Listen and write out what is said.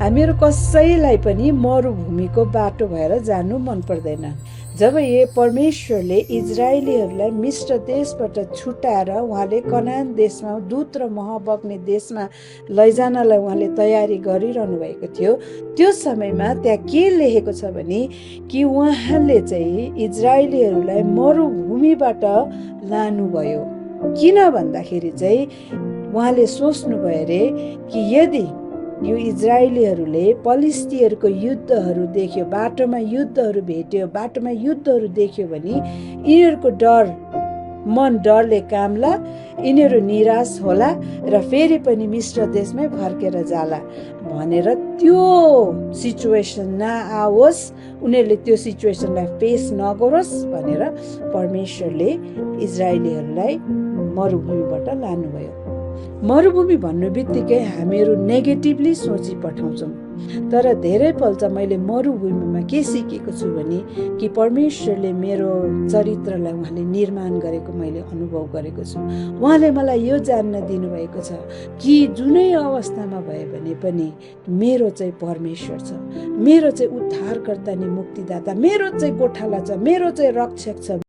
हामीहरू कसैलाई पनि मरुभूमिको बाटो भएर जानु मन पर्दैन। जब परमेश्वरले इजरायलीहरूलाई मिस्र देशबाट छुटाएर उहाँले कनान देशमा दुध र मह बग्ने देशमा लैजानलाई उहाँले तयारी गरिरहनु भएको थियो, त्यो समयमा त्यहाँ के लेखेको छ भने कि उहाँले चाहिँ इजरायलीहरूलाई मरुभूमिबाट लानुभयो। किन भन्दाखेरि चाहिँ उहाँले सोच्नुभयो अरे कि यदि यो इजरायलीहरूले पलिस्तीहरूको युद्धहरू देख्यो, बाटोमा युद्धहरू भेट्यो, बाटोमा युद्धहरू देख्यो भने यिनीहरूको मन डरले काम्ला, यिनीहरू निराश होला र फेरि पनि मिस्र देशमै फर्केर जाला भनेर त्यो सिचुएसन नआओस्, उनीहरूले त्यो सिचुएसनलाई फेस नगरोस् भनेर परमेश्वरले इजरायलीहरूलाई मरुभूमिबाट लानुभयो। मरुभूमि भन्नु बित्तिकै हामीहरू नेगेटिभली सोची पठाउँछौँ, तर धेरै पल्ट मैले मरुभूमिमा के सिकेको छु भने कि परमेश्वरले मेरो चरित्रलाई उहाँले निर्माण गरेको मैले अनुभव गरेको छु। उहाँले मलाई यो जान्न दिनुभएको छ कि जुनै अवस्थामा भए भने पनि मेरो चाहिँ परमेश्वर छ, मेरो चाहिँ उद्धारकर्ता नि मुक्तिदाता, मेरो चाहिँ गोठाला छ, मेरो चाहिँ रक्षक छ।